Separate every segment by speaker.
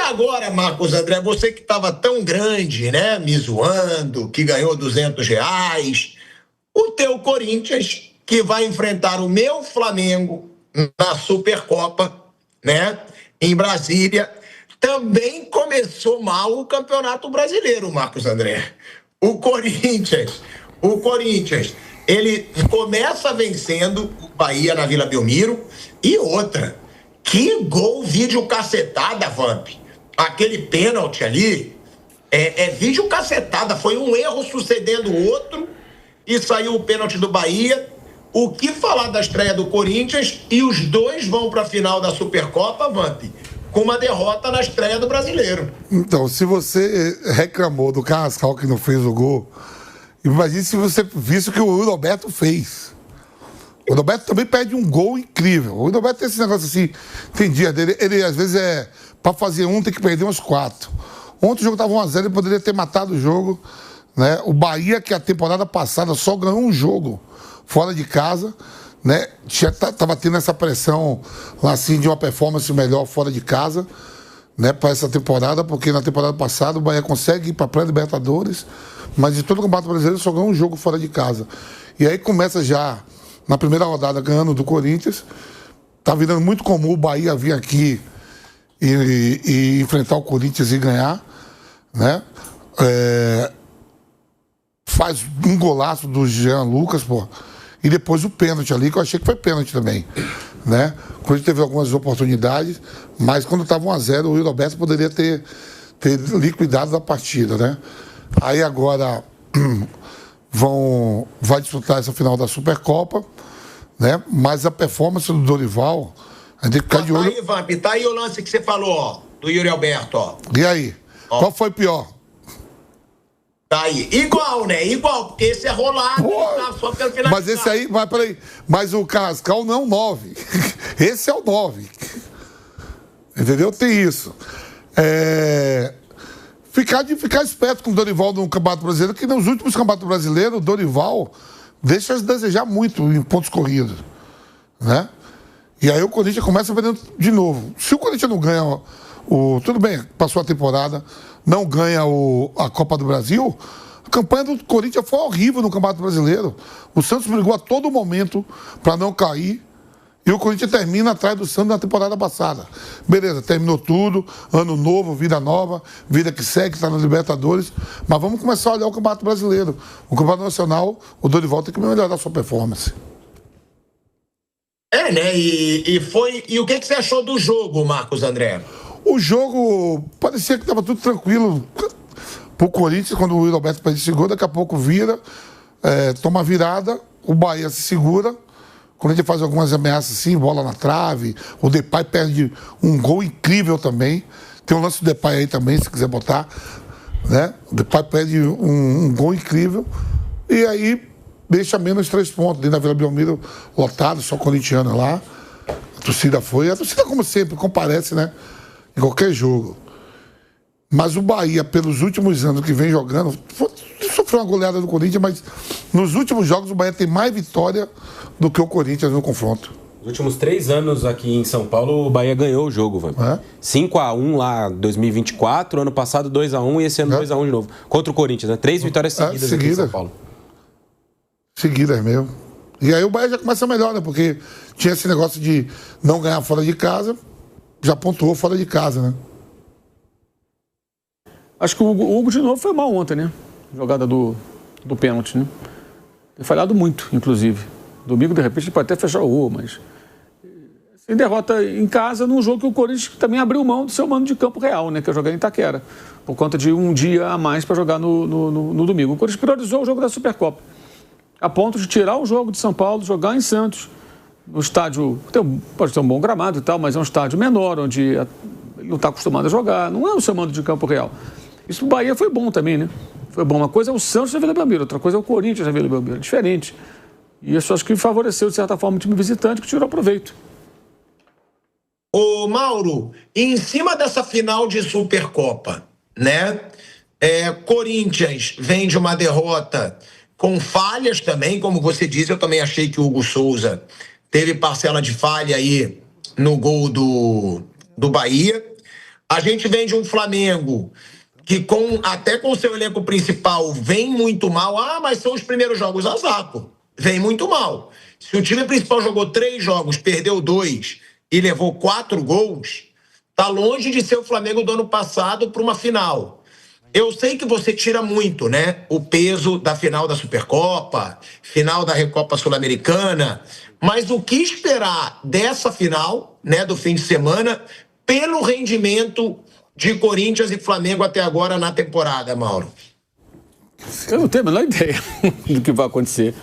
Speaker 1: agora, Marcos André, você que estava tão grande, né, me zoando, que ganhou R$ 200, o teu Corinthians, que vai enfrentar o meu Flamengo na Supercopa, né, em Brasília, também começou mal o Campeonato Brasileiro, Marcos André. O Corinthians, ele começa vencendo o Bahia na Vila Belmiro e outra. Que gol vídeo cacetada, Vamp. Aquele pênalti ali é vídeo cacetada. Foi um erro sucedendo o outro e saiu o pênalti do Bahia. O que falar da estreia do Corinthians? E os dois vão para a final da Supercopa, Vamp, com uma derrota na estreia do Brasileiro.
Speaker 2: Então, se você reclamou do Carrascal que não fez o gol, imagine se você visse o que o Roberto fez. O Roberto também perde um gol incrível. O Roberto tem esse negócio assim, tem dia dele, ele às vezes pra fazer um tem que perder uns 4. Ontem o jogo estava 1-0, ele poderia ter matado o jogo, né? O Bahia, que a temporada passada só ganhou um jogo fora de casa, né? Tava tendo essa pressão lá assim de uma performance melhor fora de casa, né, para essa temporada, porque na temporada passada o Bahia consegue ir para pré-Libertadores, mas de todo o Campeonato Brasileiro só ganhou um jogo fora de casa. E aí começa já na primeira rodada ganhando do Corinthians. Tá virando muito comum o Bahia vir aqui e enfrentar o Corinthians e ganhar, né? Faz um golaço do Jean Lucas, pô. E depois o pênalti ali, que eu achei que foi pênalti também, né? O Corinthians teve algumas oportunidades, mas quando estava 1-0, o Will Roberto poderia ter liquidado a partida, né? Aí agora vai disputar essa final da Supercopa, né? Mas a performance do Dorival, a gente tem que ficar de olho.
Speaker 1: Tá aí, Vamp, tá aí o lance que você falou, ó, do Yuri Alberto, ó.
Speaker 2: E aí? Ó. Qual foi pior?
Speaker 1: Tá aí. Igual, né? Igual, porque esse é rolado, tá só pelo final.
Speaker 2: Mas esse aí, mas peraí, mas o Carrascal não é um 9. Esse é o 9. Entendeu? Tem isso. Ficar esperto com o Dorival no Campeonato Brasileiro, que nos últimos Campeonatos Brasileiros, o Dorival deixa a desejar muito em pontos corridos, né? E aí o Corinthians começa perdendo de novo. Se o Corinthians não ganha tudo bem, passou a temporada, não ganha a Copa do Brasil, a campanha do Corinthians foi horrível no Campeonato Brasileiro. O Santos brigou a todo momento para não cair. E o Corinthians termina atrás do Santos na temporada passada. Beleza, terminou tudo, ano novo, vida nova, vida que segue, está na Libertadores. Mas vamos começar a olhar o Campeonato Brasileiro. O Campeonato Nacional, o Dorival tem que melhorar a sua performance.
Speaker 1: Né? E o que você achou do jogo, Marcos André?
Speaker 2: O jogo parecia que estava tudo tranquilo pro Corinthians, quando o Will Roberto perde segundo, daqui a pouco vira, toma virada, o Bahia se segura. Quando a gente faz algumas ameaças assim, bola na trave, o Depay perde um gol incrível também. Tem um lance do Depay aí também, se quiser botar, né? O Depay perde um gol incrível e aí deixa menos 3 pontos. Dentro da Vila Belmiro, lotado, só corintiano lá. A torcida foi. A torcida, como sempre, comparece, né? Em qualquer jogo. Mas o Bahia, pelos últimos anos que vem jogando, sofreu uma goleada do Corinthians, mas nos últimos jogos o Bahia tem mais vitória do que o Corinthians no confronto.
Speaker 3: Nos últimos 3 anos aqui em São Paulo, o Bahia ganhou o jogo, velho. 5-1 lá em 2024, ano passado 2-1 e esse ano 2-1 de novo. Contra o Corinthians, né? 3 vitórias seguidas aqui em São Paulo.
Speaker 2: Seguidas mesmo. E aí o Bahia já começa melhor, né? Porque tinha esse negócio de não ganhar fora de casa, já pontuou fora de casa, né?
Speaker 4: Acho que o Hugo de novo foi mal ontem, né? Jogada do pênalti, né? Tem falhado muito, inclusive. Domingo, de repente, ele pode até fechar o gol, mas... Sem derrota em casa, num jogo que o Corinthians também abriu mão do seu mando de campo real, né? Que é jogar em Itaquera. Por conta de um dia a mais para jogar no domingo. O Corinthians priorizou o jogo da Supercopa. A ponto de tirar o jogo de São Paulo, jogar em Santos. No estádio... Pode ter um bom gramado e tal, mas é um estádio menor, onde ele não está acostumado a jogar. Não é o seu mando de campo real. Isso pro Bahia foi bom também, né? Foi bom. Uma coisa é o Santos na Vila Belmiro, outra coisa é o Corinthians na Vila Belmiro. É diferente. E isso acho que favoreceu, de certa forma, o time visitante, que tirou proveito.
Speaker 1: Ô, Mauro, em cima dessa final de Supercopa, né? Corinthians vem de uma derrota com falhas também, como você disse, eu também achei que o Hugo Souza teve parcela de falha aí no gol do Bahia. A gente vem de um Flamengo que até com o seu elenco principal vem muito mal. Mas são os primeiros jogos, azar, vem muito mal. Se o time principal jogou 3 jogos, perdeu 2 e levou 4 gols, tá longe de ser o Flamengo do ano passado para uma final. Eu sei que você tira muito, né, o peso da final da Supercopa, final da Recopa Sul-Americana, mas o que esperar dessa final, né, do fim de semana, pelo rendimento de Corinthians e Flamengo até agora na temporada, Mauro?
Speaker 4: Eu não tenho a menor ideia do que vai acontecer.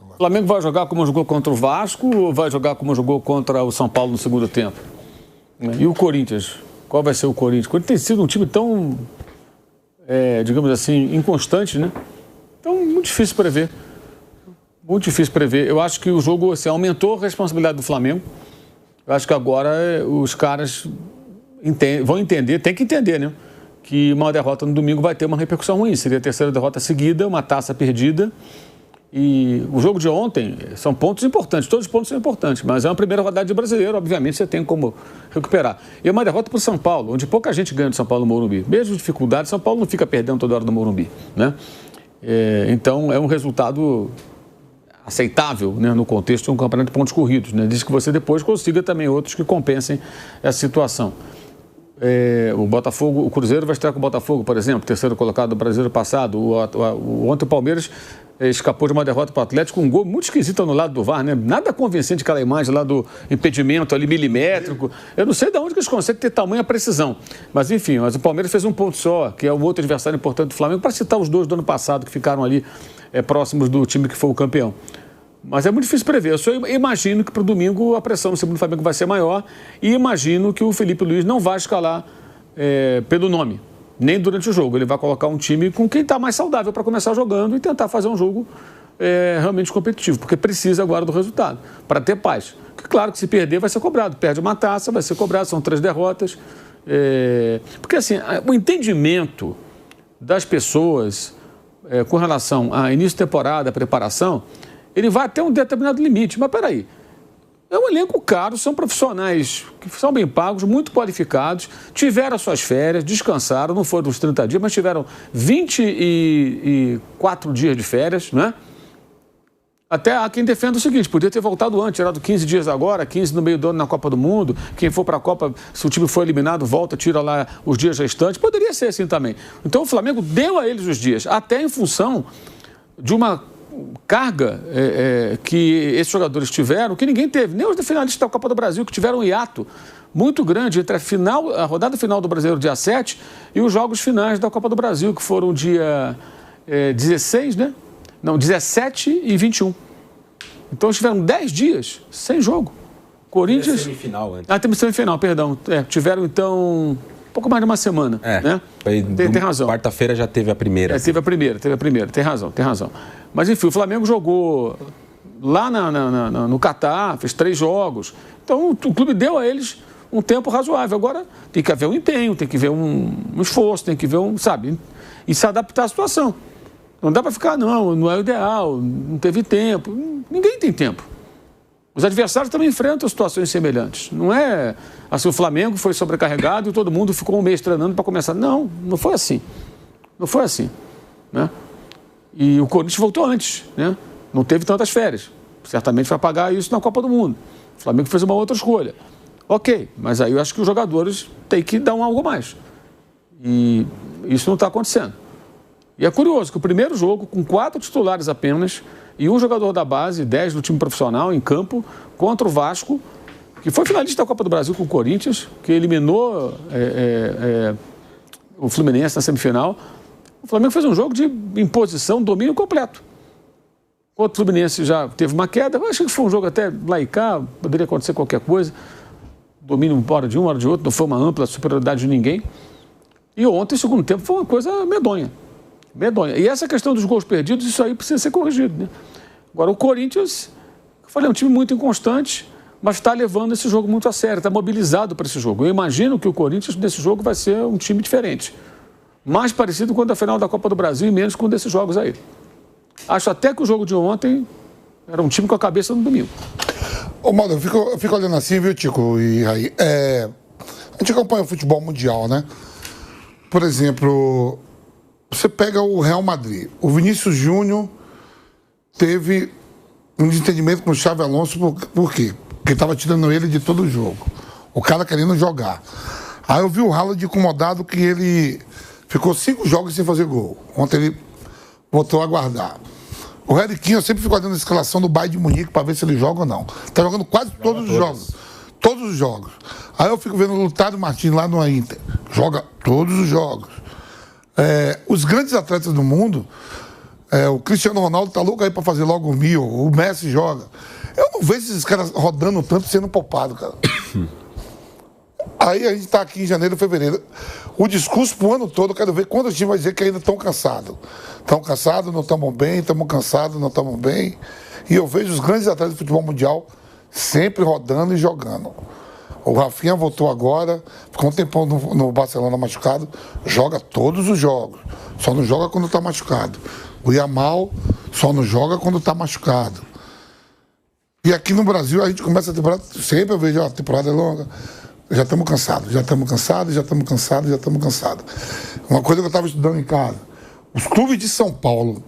Speaker 4: O Flamengo vai jogar como jogou contra o Vasco ou vai jogar como jogou contra o São Paulo no segundo tempo? E o Corinthians? Qual vai ser o Corinthians? O Corinthians tem sido um time tão, digamos assim, inconstante, né? Então, muito difícil prever. Muito difícil prever. Eu acho que o jogo assim, aumentou a responsabilidade do Flamengo. Eu acho que agora os caras vão entender, tem que entender, né? Que uma derrota no domingo vai ter uma repercussão ruim. Seria a 3ª derrota seguida, uma taça perdida. E o jogo de ontem são pontos importantes, todos os pontos são importantes, mas é uma primeira rodada de Brasileiro, obviamente você tem como recuperar. E é uma derrota para o São Paulo, onde pouca gente ganha do São Paulo no Morumbi. Mesmo dificuldade, São Paulo não fica perdendo toda hora no Morumbi, né? Então é um resultado aceitável, né, no contexto de um campeonato de pontos corridos, né? Diz que você depois consiga também outros que compensem essa situação. O Botafogo, o Cruzeiro vai estar com o Botafogo, por exemplo, 3º colocado do Brasileiro passado. Ontem o Palmeiras escapou de uma derrota para o Atlético, um gol muito esquisito anulado do VAR, né? Nada convincente aquela imagem lá do impedimento ali milimétrico. Eu não sei de onde que eles conseguem ter tamanha precisão. Mas enfim, o Palmeiras fez um ponto só, que é o outro adversário importante do Flamengo, para citar os 2 do ano passado que ficaram ali próximos do time que foi o campeão. Mas é muito difícil prever. Eu só imagino que para o domingo a pressão no segundo Flamengo vai ser maior e imagino que o Felipe Luiz não vai escalar pelo nome, nem durante o jogo. Ele vai colocar um time com quem está mais saudável para começar jogando e tentar fazer um jogo realmente competitivo, porque precisa agora do resultado, para ter paz. Porque, claro que se perder vai ser cobrado. Perde uma taça, vai ser cobrado, são 3 derrotas. Porque assim, o entendimento das pessoas com relação a início de temporada, preparação, ele vai até um determinado limite. Mas peraí, é um elenco caro, são profissionais que são bem pagos, muito qualificados, tiveram as suas férias, descansaram, não foram uns 30 dias, mas tiveram 24 dias de férias, né? Até há quem defenda o seguinte, podia ter voltado antes, tirado 15 dias agora, 15 no meio do ano na Copa do Mundo, quem for para a Copa, se o time for eliminado, volta, tira lá os dias restantes, poderia ser assim também. Então o Flamengo deu a eles os dias, até em função de uma carga que esses jogadores tiveram, que ninguém teve, nem os finalistas da Copa do Brasil, que tiveram um hiato muito grande entre a rodada final do Brasileiro, dia 7, e os jogos finais da Copa do Brasil, que foram dia 16, né? Não, 17 e 21. Então eles tiveram 10 dias sem jogo. Corinthians...
Speaker 3: Teve semifinal antes.
Speaker 4: Teve semifinal, perdão. Tiveram, então... pouco mais de uma semana, né? Tem razão.
Speaker 3: Quarta-feira já teve a primeira.
Speaker 4: Teve a primeira. Tem razão. Mas, enfim, o Flamengo jogou lá no Catar, fez 3 jogos. Então, o clube deu a eles um tempo razoável. Agora, tem que haver um empenho, tem que haver um esforço, tem que haver sabe? E se adaptar à situação. Não dá para ficar, não é o ideal, não teve tempo. Ninguém tem tempo. Os adversários também enfrentam situações semelhantes. Não é assim, o Flamengo foi sobrecarregado e todo mundo ficou um mês treinando para começar. Não foi assim. Não foi assim, né? E o Corinthians voltou antes, né? Não teve tantas férias. Certamente vai pagar isso na Copa do Mundo. O Flamengo fez uma outra escolha. Ok, mas aí eu acho que os jogadores têm que dar algo mais. E isso não está acontecendo. E é curioso que o primeiro jogo, com 4 titulares apenas, e um jogador da base, 10 do time profissional, em campo, contra o Vasco, que foi finalista da Copa do Brasil com o Corinthians, que eliminou o Fluminense na semifinal. O Flamengo fez um jogo de imposição, domínio completo. O Fluminense já teve uma queda, eu acho que foi um jogo até lá e cá, poderia acontecer qualquer coisa. Domínio hora de um, hora de outro, não foi uma ampla superioridade de ninguém. E ontem, segundo tempo, foi uma coisa medonha. E essa questão dos gols perdidos, isso aí precisa ser corrigido, né? Agora, o Corinthians, eu falei, é um time muito inconstante, mas está levando esse jogo muito a sério, está mobilizado para esse jogo. Eu imagino que o Corinthians, nesse jogo, vai ser um time diferente. Mais parecido com o da final da Copa do Brasil e menos com um desses jogos aí. Acho até que o jogo de ontem era um time com a cabeça no domingo.
Speaker 2: Ô, Mauro, eu fico olhando assim, viu, Tico e aí. A gente acompanha o futebol mundial, né? Por exemplo, você pega o Real Madrid. O Vinícius Júnior teve um desentendimento com o Xabi Alonso. Por quê? Porque estava tirando ele de todo o jogo. O cara querendo jogar. Aí eu vi o Haaland incomodado que ele ficou 5 jogos sem fazer gol. Ontem ele voltou a aguardar. O Harry Kane, eu sempre fico olhando a escalação do Bayern de Munique para ver se ele joga ou não. Tá jogando quase todos os jogos. Todos os jogos. Aí eu fico vendo o Lautaro Martins lá no Inter. Joga todos os jogos. Os grandes atletas do mundo, o Cristiano Ronaldo tá louco aí para fazer logo o 1000. O Messi joga. Eu não vejo esses caras rodando tanto sendo poupado, cara. Aí a gente tá aqui em janeiro, fevereiro. O discurso pro ano todo, eu quero ver quando o time vai dizer que ainda estão cansados. Estão cansados, não estamos bem, estamos cansados, não estamos bem. E eu vejo os grandes atletas do futebol mundial sempre rodando e jogando. O Rafinha voltou agora, ficou um tempão no Barcelona machucado, joga todos os jogos. Só não joga quando está machucado. O Yamal só não joga quando está machucado. E aqui no Brasil a gente começa a temporada, sempre eu vejo a temporada é longa. Já estamos cansados. Uma coisa que eu estava estudando em casa. Os clubes de São Paulo,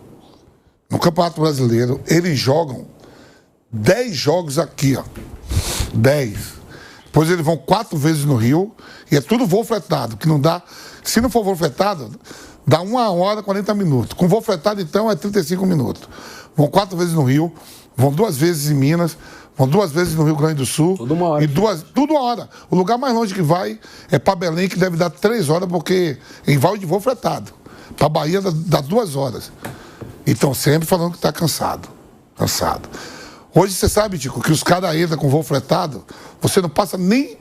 Speaker 2: no Campeonato Brasileiro, eles jogam 10 jogos aqui, ó. 10. Depois eles vão 4 vezes no Rio e é tudo voo fretado, que não dá... Se não for voo fretado, dá 1 hora e 40 minutos. Com voo fretado, então, é 35 minutos. Vão 4 vezes no Rio, vão 2 vezes em Minas, vão 2 vezes no Rio Grande do Sul.
Speaker 4: Tudo uma hora.
Speaker 2: Tudo uma hora. O lugar mais longe que vai é para Belém, que deve dar 3 horas, porque em voo de voo fretado. Para Bahia dá 2 horas. E estão sempre falando que está cansado. Hoje você sabe, Tico, que os caras entram com voo fretado, você não passa nem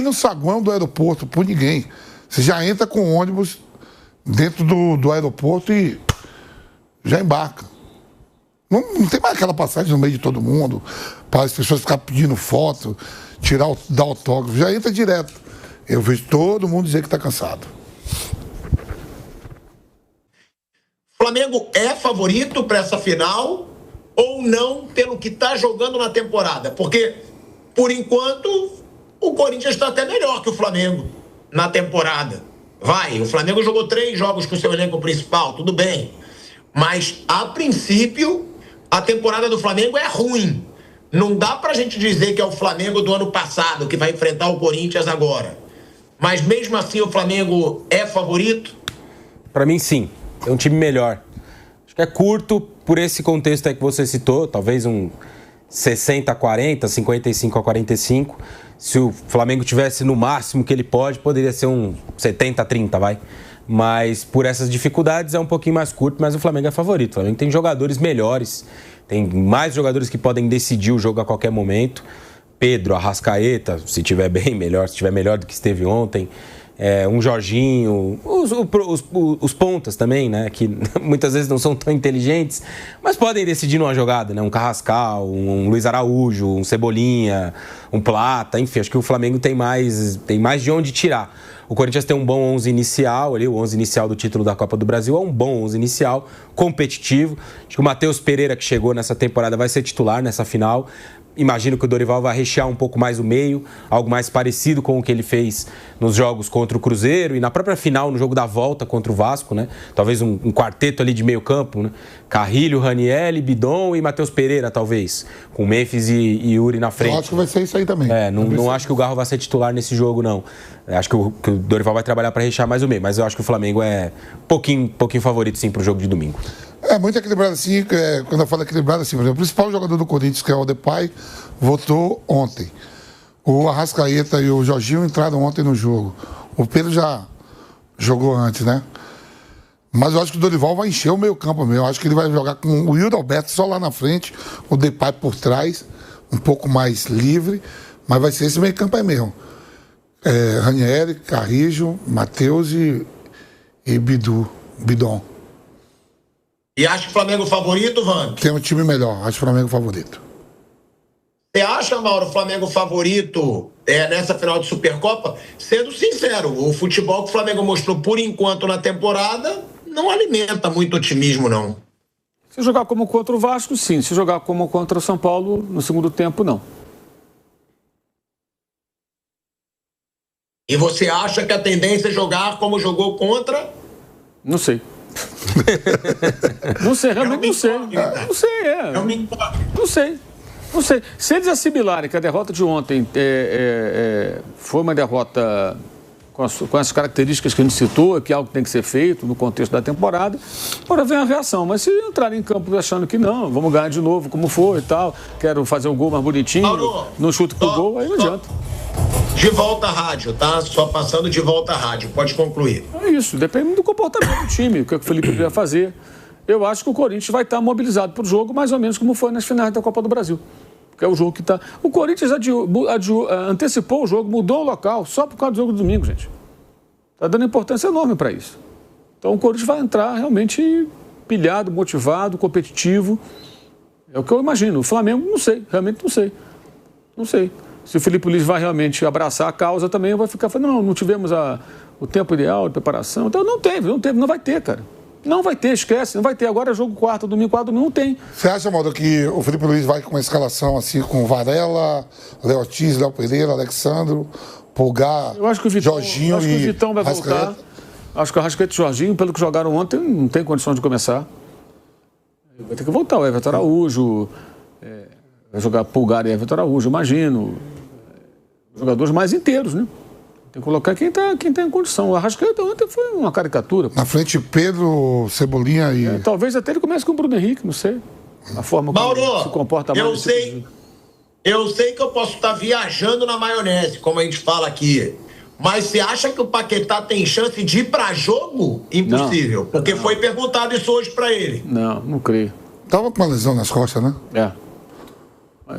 Speaker 2: no saguão do aeroporto por ninguém. Você já entra com o ônibus dentro do aeroporto e já embarca. Não tem mais aquela passagem no meio de todo mundo, para as pessoas ficarem pedindo foto, dar autógrafo. Já entra direto. Eu vejo todo mundo dizer que está cansado.
Speaker 1: Flamengo é favorito para essa final ou não pelo que está jogando na temporada? Porque, por enquanto, o Corinthians está até melhor que o Flamengo na temporada. O Flamengo jogou 3 jogos com o seu elenco principal, tudo bem. Mas, a princípio, a temporada do Flamengo é ruim. Não dá pra gente dizer que é o Flamengo do ano passado que vai enfrentar o Corinthians agora. Mas, mesmo assim, o Flamengo é favorito?
Speaker 3: Pra mim, sim. É um time melhor. Acho que é curto por esse contexto aí que você citou, talvez um 60-40, 55-45. Se o Flamengo tivesse no máximo que ele pode, poderia ser um 70-30, vai. Mas por essas dificuldades é um pouquinho mais curto, mas o Flamengo é favorito. O Flamengo tem jogadores melhores, tem mais jogadores que podem decidir o jogo a qualquer momento. Pedro, Arrascaeta, se tiver bem melhor, se tiver melhor do que esteve ontem. Um Jorginho, os pontas também, né, que muitas vezes não são tão inteligentes, mas podem decidir numa jogada, né, um Carrascal, um Luiz Araújo, um Cebolinha, um Plata, enfim, acho que o Flamengo tem mais de onde tirar. O Corinthians tem um bom 11 inicial, ali, o 11 inicial do título da Copa do Brasil é um bom 11 inicial, competitivo. Acho que o Matheus Pereira, que chegou nessa temporada, vai ser titular nessa final. Imagino que o Dorival vai rechear um pouco mais o meio, algo mais parecido com o que ele fez nos jogos contra o Cruzeiro e na própria final, no jogo da volta contra o Vasco, né? Talvez um quarteto ali de meio campo, né? Carrilho, Ranieri, Bidon e Matheus Pereira, talvez, com Memphis e Yuri na frente.
Speaker 2: Eu acho que vai ser isso aí também.
Speaker 3: Não acho que o Garro vai ser titular nesse jogo, não. Acho que o Dorival vai trabalhar para rechear mais o meio, mas eu acho que o Flamengo é pouquinho favorito, sim, para o jogo de domingo.
Speaker 2: É muito equilibrado assim, quando eu falo equilibrado assim, por exemplo, o principal jogador do Corinthians, que é o Depay, votou ontem. O Arrascaeta e o Jorginho entraram ontem no jogo. O Pedro já jogou antes, né? Mas eu acho que o Dorival vai encher o meio campo mesmo. Eu acho que ele vai jogar com o Wildo Alberto só lá na frente, o Depay por trás, um pouco mais livre, mas vai ser esse meio campo aí mesmo. Ranieri, Carrijo, Matheus e Bidon.
Speaker 1: E acha que o Flamengo favorito, Vando?
Speaker 2: Tem um time melhor, acho o Flamengo favorito.
Speaker 1: Você acha, Mauro, o Flamengo favorito nessa final de Supercopa? Sendo sincero, o futebol que o Flamengo mostrou por enquanto na temporada não alimenta muito otimismo, não.
Speaker 4: Se jogar como contra o Vasco, sim. Se jogar como contra o São Paulo, no segundo tempo, não.
Speaker 1: E você acha que a tendência é jogar como jogou contra?
Speaker 4: Não sei. Não sei, realmente não sei. Não sei, Não sei. Se eles assimilarem que a derrota de ontem foi uma derrota com as características que a gente citou, que é algo que tem que ser feito no contexto da temporada, pode haver uma reação. Mas se entrarem em campo achando que não, vamos ganhar de novo, como foi e tal, quero fazer o gol mais bonitinho, Mauro, não chuto pro gol, aí não adianta.
Speaker 1: De volta à rádio, tá? Só passando de volta à rádio. Pode concluir.
Speaker 4: É isso, depende do comportamento do time, o que o Felipe vai fazer. Eu acho que o Corinthians vai estar mobilizado para o jogo, mais ou menos como foi nas finais da Copa do Brasil. Que é o jogo que está... O Corinthians antecipou o jogo, mudou o local, só por causa do jogo do domingo, gente. Está dando importância enorme para isso. Então o Corinthians vai entrar realmente pilhado, motivado, competitivo. É o que eu imagino. O Flamengo, não sei, realmente não sei. Não sei. Se o Felipe Luiz vai realmente abraçar a causa, também vai ficar falando, não tivemos o tempo ideal de preparação. Então não teve, não vai ter, cara. Não vai ter, esquece, não vai ter. Agora é jogo quarto, domingo, não tem.
Speaker 2: Você acha, Mauro, que o Felipe Luiz vai com uma escalação assim com Varela, Léo Ortiz, Léo Pereira, Alexandro, Pulgar,
Speaker 4: eu acho que o Vitão,
Speaker 2: Jorginho
Speaker 4: acho que o Vitão vai voltar. Acho que o Arrascaeta e o Jorginho, pelo que jogaram ontem, não tem condição de começar. Vai ter que voltar o Everton Araújo, vai jogar Pulgar e Everton Araújo, imagino. Jogadores mais inteiros, né? Tem que colocar quem tá em condição. O Arrascaeta ontem foi uma caricatura.
Speaker 2: Na frente, Pedro, Cebolinha e...
Speaker 4: talvez até ele comece com o Bruno Henrique, não sei. A forma
Speaker 1: Mauro,
Speaker 4: como se comporta mais.
Speaker 1: Eu sei que eu posso estar viajando na maionese, como a gente fala aqui. Mas você acha que o Paquetá tem chance de ir para jogo? Impossível. Porque foi perguntado isso hoje para ele.
Speaker 4: Não creio.
Speaker 2: Tava com uma lesão nas costas, né?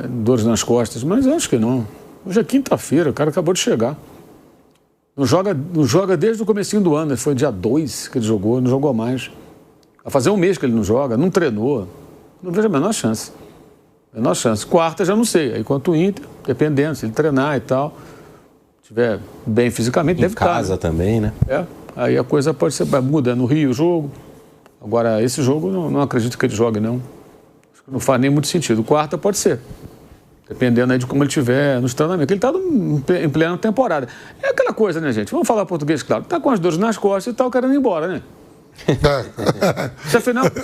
Speaker 4: Dores nas costas, mas eu acho que não. Hoje é quinta-feira, o cara acabou de chegar. Não joga desde o comecinho do ano, foi dia 2 que ele jogou, não jogou mais. Vai fazer um mês que ele não joga, não treinou. Não vejo a menor chance. Quarta já não sei. Aí quanto o Inter, dependendo, se ele treinar e tal, estiver bem fisicamente, deve estar. Em
Speaker 3: casa também, né?
Speaker 4: Aí a coisa pode ser, muda no Rio o jogo. Agora, esse jogo não acredito que ele jogue, não. Acho que não faz nem muito sentido. Quarta pode ser. Dependendo aí de como ele estiver nos treinamentos. Ele está em plena temporada. É aquela coisa, né, gente? Vamos falar português, claro. Está com as dores nas costas e tal, querendo ir embora, né? Isso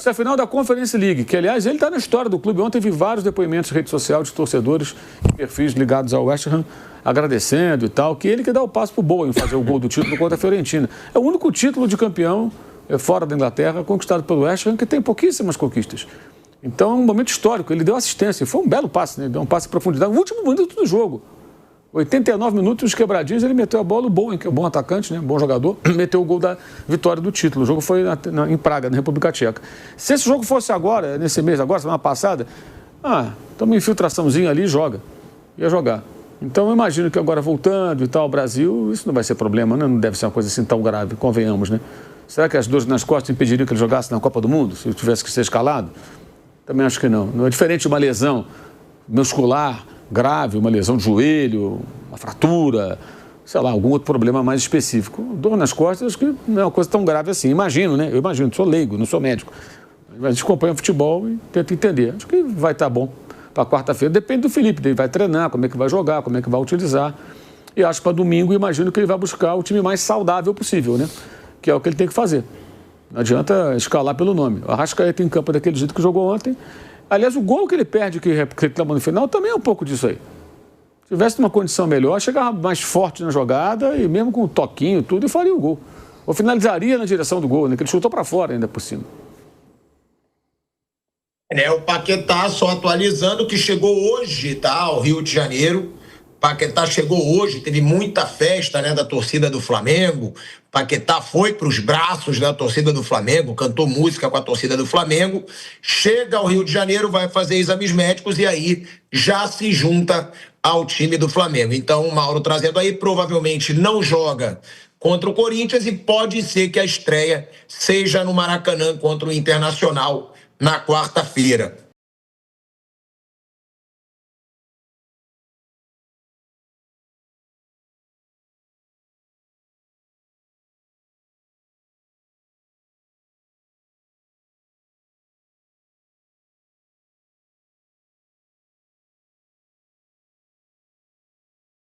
Speaker 4: é a final da Conference League, que, aliás, ele está na história do clube. Ontem vi vários depoimentos em rede social de torcedores e perfis ligados ao West Ham, agradecendo e tal, que ele que dá o passo para o Bowen fazer o gol do título contra a Fiorentina. É o único título de campeão fora da Inglaterra conquistado pelo West Ham, que tem pouquíssimas conquistas. Então, é um momento histórico. Ele deu assistência. Foi um belo passe, né? Ele deu um passe em profundidade. No último minuto do jogo. 89 minutos, os quebradinhos, ele meteu a bola. O Bowen, que é um bom atacante, né? Bom jogador, meteu o gol da vitória do título. O jogo foi em Praga, na República Tcheca. Se esse jogo fosse agora, nesse mês agora, semana passada, uma infiltraçãozinha ali e joga. Ia jogar. Então, eu imagino que agora voltando e tal, o Brasil, isso não vai ser problema, né? Não deve ser uma coisa assim tão grave, convenhamos, né? Será que as dores nas costas impediriam que ele jogasse na Copa do Mundo, se ele tivesse que ser escalado? Também acho que não. Não é diferente de uma lesão muscular grave, uma lesão de joelho, uma fratura, sei lá, algum outro problema mais específico. Dor nas costas, acho que não é uma coisa tão grave assim. Imagino, né? Eu imagino, sou leigo, não sou médico. Mas a gente acompanha o futebol e tenta entender. Acho que vai estar bom para quarta-feira. Depende do Felipe, ele vai treinar, como é que vai jogar, como é que vai utilizar. E acho que para domingo, imagino que ele vai buscar o time mais saudável possível, né? Que é o que ele tem que fazer. Não adianta escalar pelo nome. O Arrascaeta em campo daquele jeito que jogou ontem. Aliás, o gol que ele perde, que reclama no final, também é um pouco disso aí. Se tivesse uma condição melhor, chegava mais forte na jogada e mesmo com um toquinho tudo, e faria o gol. Ou finalizaria na direção do gol, né? Que ele chutou para fora ainda por cima.
Speaker 1: O Paquetá, só atualizando, que chegou hoje, tá? Ao Rio de Janeiro. Paquetá chegou hoje, teve muita festa, né, da torcida do Flamengo. Paquetá foi para os braços da torcida do Flamengo, cantou música com a torcida do Flamengo. Chega ao Rio de Janeiro, vai fazer exames médicos e aí já se junta ao time do Flamengo. Então, o Mauro trazendo aí, provavelmente não joga contra o Corinthians e pode ser que a estreia seja no Maracanã contra o Internacional na quarta-feira.